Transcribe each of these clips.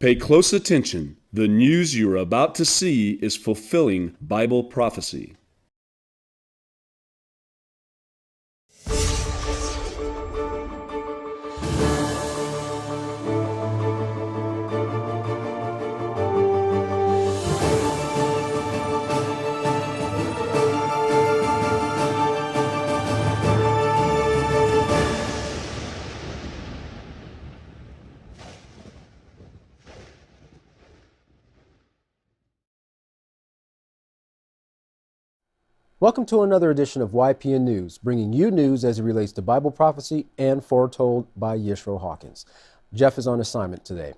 Pay close attention. The news you're about to see is fulfilling Bible prophecy. Welcome to another edition of YPN News, bringing you news as it relates to Bible prophecy and foretold by Yisro Hawkins. Jeff is on assignment today.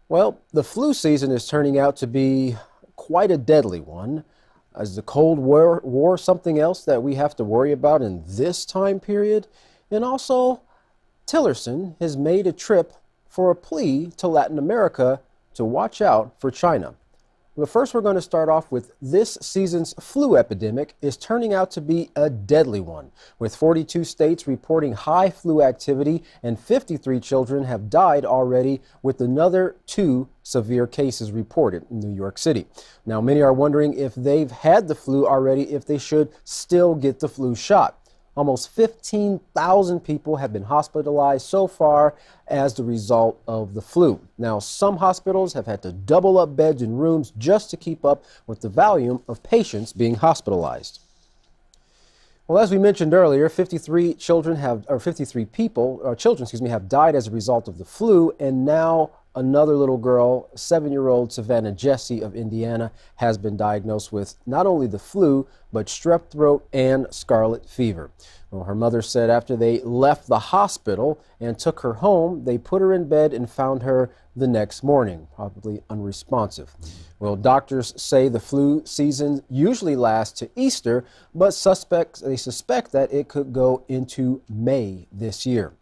Well, the flu season is turning out to be quite a deadly one. Is the Cold War something else that we have to worry about in this time period? And also, Tillerson has made a trip for a plea to Latin America to watch out for China. But first, we're going to start off with this season's flu epidemic is turning out to be a deadly one, with 42 states reporting high flu activity and 53 children have died already, with another 2 severe cases reported in New York City. Now, many are wondering if they've had the flu already, if they should still get the flu shot. Almost 15,000 people have been hospitalized so far as the result of the flu. Now, some hospitals have had to double up beds and rooms just to keep up with the volume of patients being hospitalized. Well, as we mentioned earlier, 53 children have died as a result of the flu, and now another little girl, 7-year-old Savannah Jessie of Indiana, has been diagnosed with not only the flu, but strep throat and scarlet fever. Well, her mother said after they left the hospital and took her home, they put her in bed and found her the next morning, probably unresponsive. Well, doctors say the flu season usually lasts to Easter, but they suspect that it could go into May this year.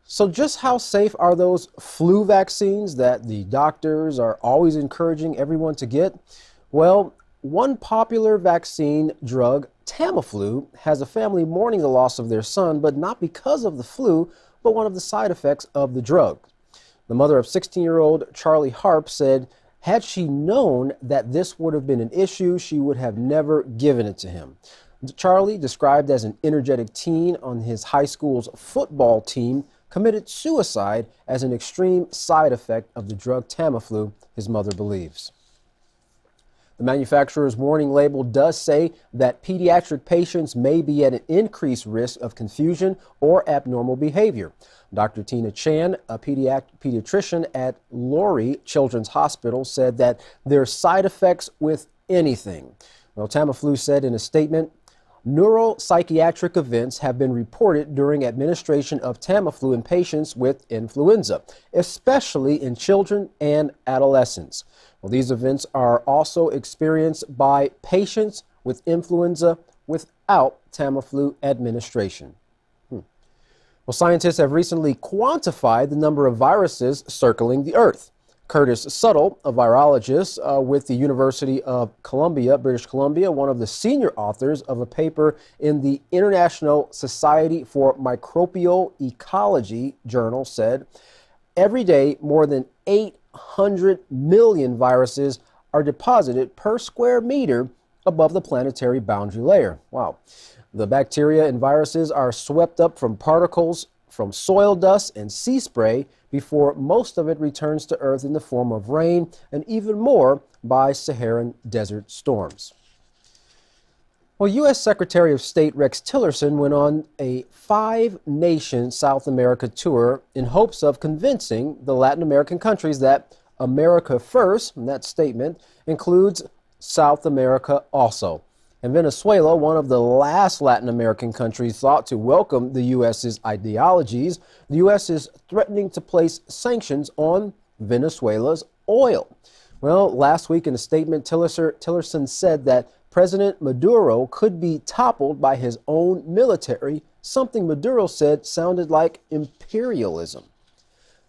So just how safe are those flu vaccines that the doctors are always encouraging everyone to get? Well, one popular vaccine drug, Tamiflu, has a family mourning the loss of their son, but not because of the flu, but one of the side effects of the drug. The mother of 16-year-old Charlie Harp said, had she known that this would have been an issue, she would have never given it to him. Charlie, described as an energetic teen on his high school's football team, committed suicide as an extreme side effect of the drug Tamiflu, his mother believes. The manufacturer's warning label does say that pediatric patients may be at an increased risk of confusion or abnormal behavior. Dr. Tina Chan, a pediatrician at Lurie Children's Hospital, said that there are side effects with anything. Well, Tamiflu said in a statement, neuropsychiatric events have been reported during administration of Tamiflu in patients with influenza, especially in children and adolescents. Well, these events are also experienced by patients with influenza without Tamiflu administration. Well, scientists have recently quantified the number of viruses circling the Earth. Curtis Suttle, a virologist with the University of Columbia, British Columbia, one of the senior authors of a paper in the International Society for Microbial Ecology journal, said, every day more than 800 million viruses are deposited per square meter above the planetary boundary layer. Wow. The bacteria and viruses are swept up from particles from soil dust and sea spray before most of it returns to Earth in the form of rain and even more by Saharan desert storms. Well, U.S. Secretary of State Rex Tillerson went on a 5-nation South America tour in hopes of convincing the Latin American countries that America first, and that statement includes South America also. And Venezuela, one of the last Latin American countries thought to welcome the U.S.'s ideologies, the U.S. is threatening to place sanctions on Venezuela's oil. Well, last week in a statement, Tillerson said that President Maduro could be toppled by his own military, something Maduro said sounded like imperialism.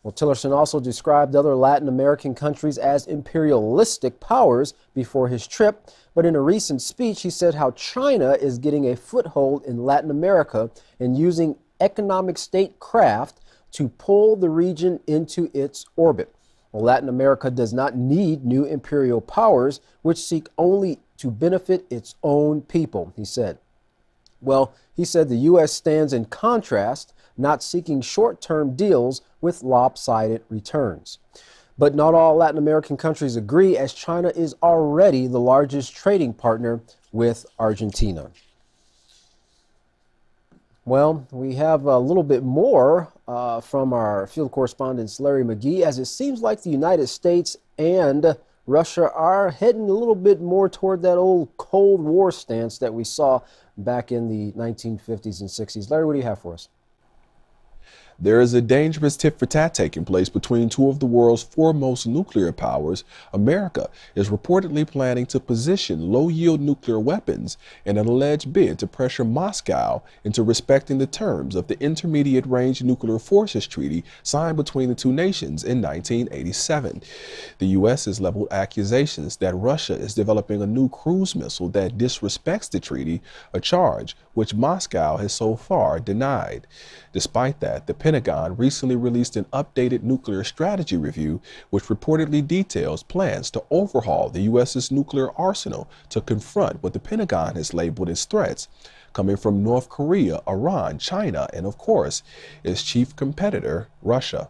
Well, Tillerson also described other Latin American countries as imperialistic powers before his trip, but in a recent speech, he said how China is getting a foothold in Latin America and using economic statecraft to pull the region into its orbit. Well, Latin America does not need new imperial powers, which seek only to benefit its own people, he said. Well, he said the U.S. stands in contrast, not seeking short-term deals with lopsided returns. But not all Latin American countries agree, as China is already the largest trading partner with Argentina. Well, we have a little bit more from our field correspondent, Larry McGee, as it seems like the United States and Russia are heading a little bit more toward that old Cold War stance that we saw back in the 1950s and 60s. Larry, what do you have for us? There is a dangerous tit-for-tat taking place between two of the world's foremost nuclear powers. America is reportedly planning to position low-yield nuclear weapons in an alleged bid to pressure Moscow into respecting the terms of the Intermediate-Range Nuclear Forces Treaty signed between the two nations in 1987. The U.S. has leveled accusations that Russia is developing a new cruise missile that disrespects the treaty, a charge which Moscow has so far denied. Despite that, the Pentagon recently released an updated nuclear strategy review, which reportedly details plans to overhaul the U.S.'s nuclear arsenal to confront what the Pentagon has labeled as threats coming from North Korea, Iran, China, and of course, its chief competitor, Russia.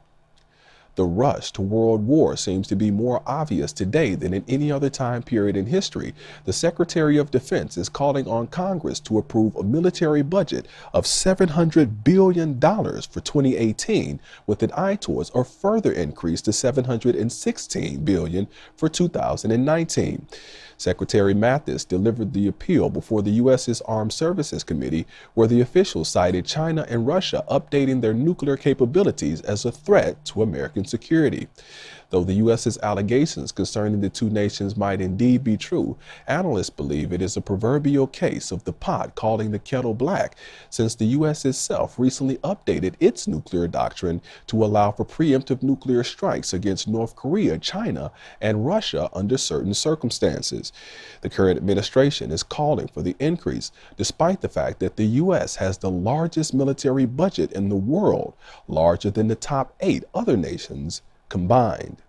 The rush to world war seems to be more obvious today than in any other time period in history. The Secretary of Defense is calling on Congress to approve a military budget of $700 billion for 2018, with an eye towards a further increase to $716 billion for 2019. Secretary Mathis delivered the appeal before the U.S.'s Armed Services Committee, where the officials cited China and Russia updating their nuclear capabilities as a threat to American security. Though the U.S.'s allegations concerning the two nations might indeed be true, analysts believe it is a proverbial case of the pot calling the kettle black, since the U.S. itself recently updated its nuclear doctrine to allow for preemptive nuclear strikes against North Korea, China, and Russia under certain circumstances. The current administration is calling for the increase, despite the fact that the U.S. has the largest military budget in the world, larger than the top 8 other nations combined.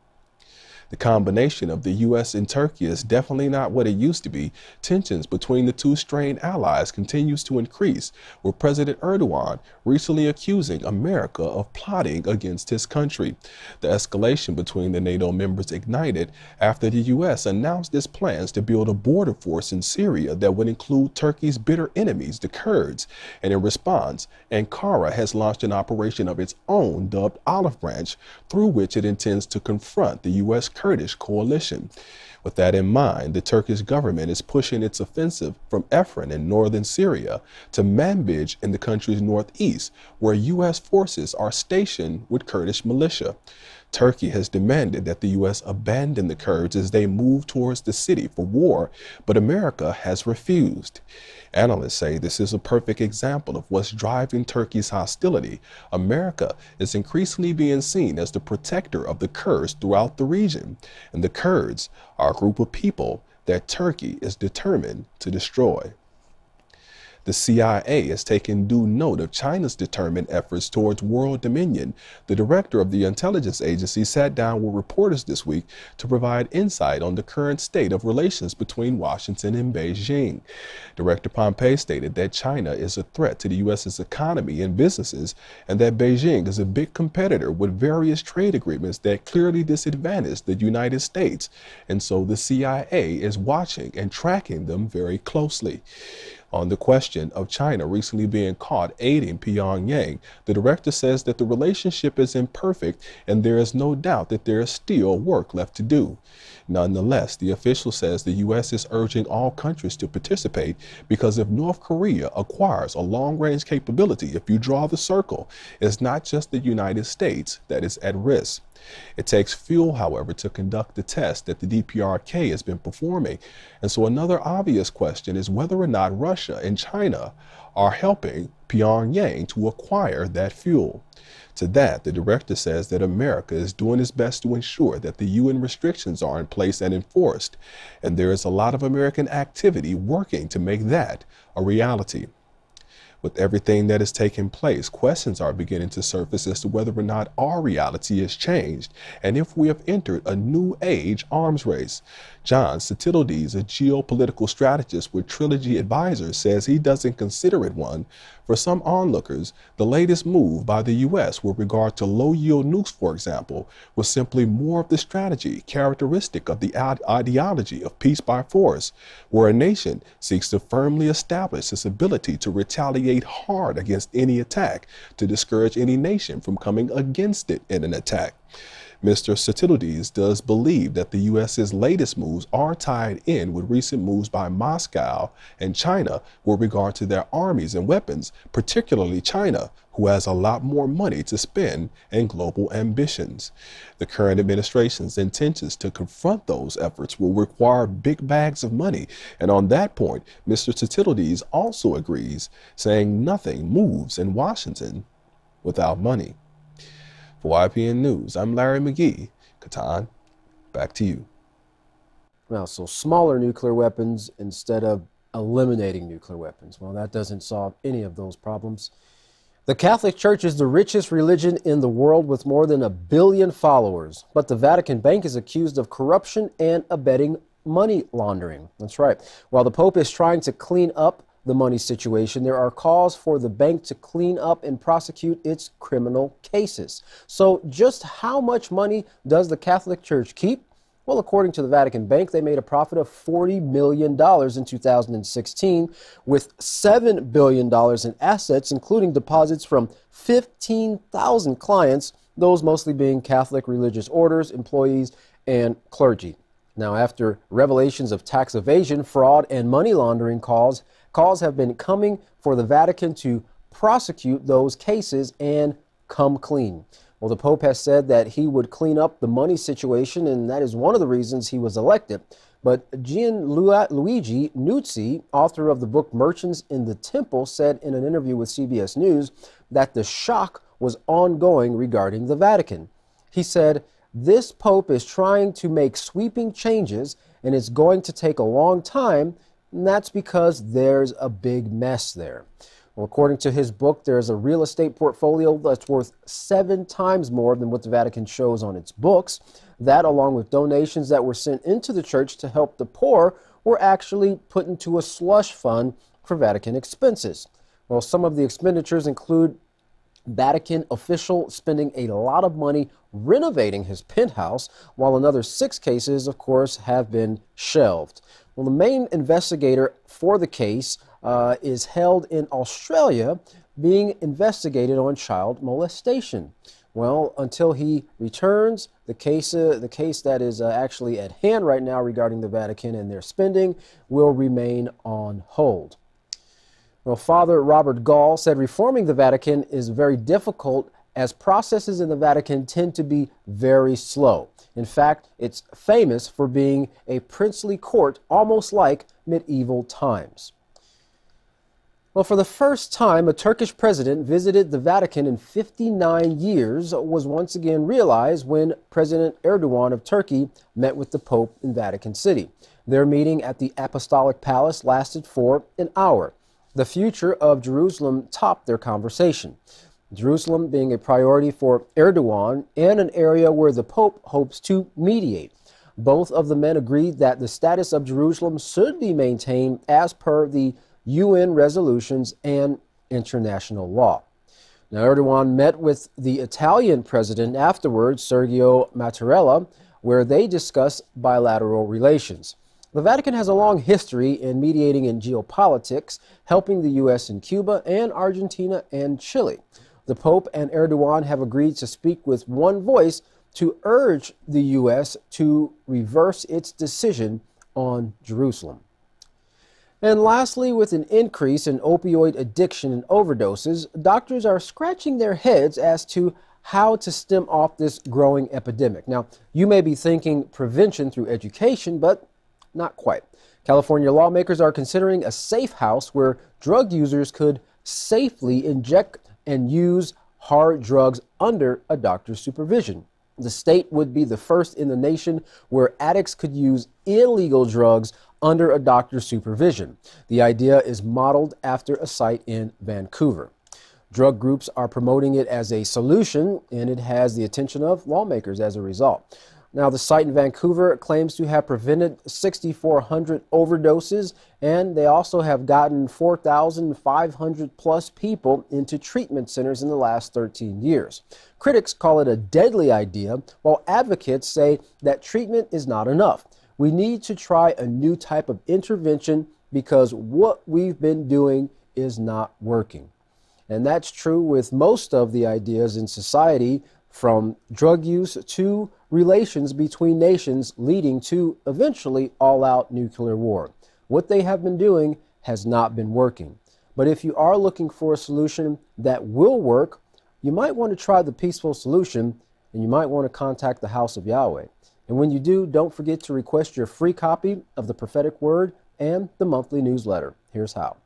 The combination of the U.S. and Turkey is definitely not what it used to be. Tensions between the two strained allies continues to increase, with President Erdogan recently accusing America of plotting against his country. The escalation between the NATO members ignited after the U.S. announced its plans to build a border force in Syria that would include Turkey's bitter enemies, the Kurds. And in response, Ankara has launched an operation of its own dubbed Olive Branch, through which it intends to confront the U.S. Kurdish coalition. With that in mind, the Turkish government is pushing its offensive from Afrin in northern Syria to Manbij in the country's northeast, where U.S. forces are stationed with Kurdish militia. Turkey has demanded that the U.S. abandon the Kurds as they move towards the city for war, but America has refused. Analysts say this is a perfect example of what's driving Turkey's hostility. America is increasingly being seen as the protector of the Kurds throughout the region, and the Kurds are a group of people that Turkey is determined to destroy. The CIA has taken due note of China's determined efforts towards world dominion. The director of the intelligence agency sat down with reporters this week to provide insight on the current state of relations between Washington and Beijing. Director Pompeo stated that China is a threat to the U.S.'s economy and businesses, and that Beijing is a big competitor with various trade agreements that clearly disadvantage the United States, and so the CIA is watching and tracking them very closely. On the question of China recently being caught aiding Pyong Yang, the director says that the relationship is imperfect and there is no doubt that there is still work left to do. Nonetheless, the official says the U.S. is urging all countries to participate because if North Korea acquires a long-range capability, if you draw the circle, it's not just the United States that is at risk. It takes fuel, however, to conduct the test that the DPRK has been performing. And so another obvious question is whether or not Russia and China are helping Pyong Yang to acquire that fuel. To that, the director says that America is doing its best to ensure that the UN restrictions are in place and enforced, and there is a lot of American activity working to make that a reality. With everything that is taking place, questions are beginning to surface as to whether or not our reality has changed and if we have entered a new age arms race. John Tit-for-tat, a geopolitical strategist with Trilogy Advisors, says he doesn't consider it one. For some onlookers, the latest move by the U.S. with regard to low-yield nukes, for example, was simply more of the strategy characteristic of the ideology of peace by force, where a nation seeks to firmly establish its ability to retaliate hard against any attack, to discourage any nation from coming against it in an attack. Mr. Tit-for-tat does believe that the U.S.'s latest moves are tied in with recent moves by Moscow and China with regard to their armies and weapons, particularly China, who has a lot more money to spend and global ambitions. The current administration's intentions to confront those efforts will require big bags of money, and on that point, Mr. Tit-for-tat also agrees, saying nothing moves in Washington without money. For YPN News, I'm Larry McGee. Katan, back to you. Well, so smaller nuclear weapons instead of eliminating nuclear weapons. Well, that doesn't solve any of those problems. The Catholic Church is the richest religion in the world with more than 1 billion followers. But the Vatican Bank is accused of corruption and abetting money laundering. That's right. While the Pope is trying to clean up the money situation, there are calls for the bank to clean up and prosecute its criminal cases. So just how much money does the Catholic Church keep? Well, according to the Vatican Bank, they made a profit of $40 million in 2016, with $7 billion in assets, including deposits from 15,000 clients, those mostly being Catholic religious orders, employees, and clergy. Now, after revelations of tax evasion, fraud, and money laundering calls have been coming for the Vatican to prosecute those cases and come clean. Well, the Pope has said that he would clean up the money situation, and that is one of the reasons he was elected. But Gianluigi Nuzzi, author of the book Merchants in the Temple, said in an interview with CBS News that the shock was ongoing regarding the Vatican. He said, "This Pope is trying to make sweeping changes, and it's going to take a long time. And that's because there's a big mess there." Well, according to his book, there's a real estate portfolio that's worth 7 times more than what the Vatican shows on its books. That, along with donations that were sent into the church to help the poor, were actually put into a slush fund for Vatican expenses. Well, some of the expenditures include Vatican official spending a lot of money renovating his penthouse, while another 6 cases, of course, have been shelved. Well, the main investigator for the case is held in Australia, being investigated on child molestation. Well, until he returns, the case that is actually at hand right now regarding the Vatican and their spending will remain on hold. Well, Father Robert Gall said reforming the Vatican is very difficult as processes in the Vatican tend to be very slow. In fact, it's famous for being a princely court, almost like medieval times. Well, for the first time, a Turkish president visited the Vatican in 59 years was once again realized when President Erdogan of Turkey met with the Pope in Vatican City. Their meeting at the Apostolic Palace lasted for an hour. The future of Jerusalem topped their conversation. Jerusalem being a priority for Erdogan and an area where the Pope hopes to mediate. Both of the men agreed that the status of Jerusalem should be maintained as per the UN resolutions and international law. Now, Erdogan met with the Italian president afterwards, Sergio Mattarella, where they discussed bilateral relations. The Vatican has a long history in mediating in geopolitics, helping the U.S. in Cuba and Argentina and Chile. The Pope and Erdogan have agreed to speak with one voice to urge the U.S. to reverse its decision on Jerusalem. And lastly, with an increase in opioid addiction and overdoses, doctors are scratching their heads as to how to stem off this growing epidemic. Now, you may be thinking prevention through education, but not quite. California lawmakers are considering a safe house where drug users could safely inject and use hard drugs under a doctor's supervision. The state would be the first in the nation where addicts could use illegal drugs under a doctor's supervision. The idea is modeled after a site in Vancouver. Drug groups are promoting it as a solution, and it has the attention of lawmakers as a result. Now, the site in Vancouver claims to have prevented 6,400 overdoses, and they also have gotten 4,500 plus people into treatment centers in the last 13 years. Critics call it a deadly idea, while advocates say that treatment is not enough. We need to try a new type of intervention because what we've been doing is not working. And that's true with most of the ideas in society, from drug use to relations between nations leading to eventually all-out nuclear war. What they have been doing has not been working. But if you are looking for a solution that will work, you might want to try the peaceful solution, and you might want to contact the House of Yahweh. And when you do, don't forget to request your free copy of the Prophetic Word and the monthly newsletter. Here's how.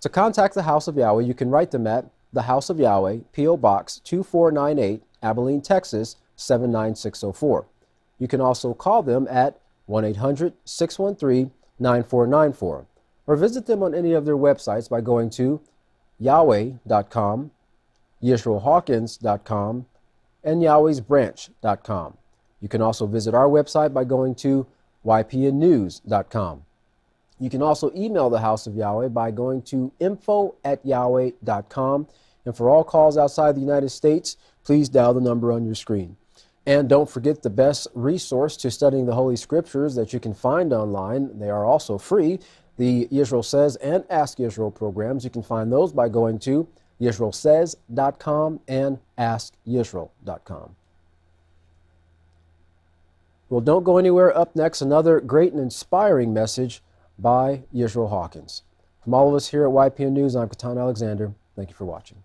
To contact the House of Yahweh, you can write them at the House of Yahweh, P.O. Box 2498, Abilene, Texas 79604. You can also call them at 1-800-613-9494 or visit them on any of their websites by going to yahweh.com, yisraelhawkins.com, and yahwehsbranch.com. You can also visit our website by going to ypnnews.com. You can also email the House of Yahweh by going to info@yahweh.com. And for all calls outside the United States, please dial the number on your screen. And don't forget the best resource to studying the Holy Scriptures that you can find online. They are also free. The Israel Says and Ask Israel programs. You can find those by going to yisraelsays.com and askyisrael.com. Well, don't go anywhere. Up next, another great and inspiring message by Yisrael Hawkins. From all of us here at YPN News, I'm Katan Alexander. Thank you for watching.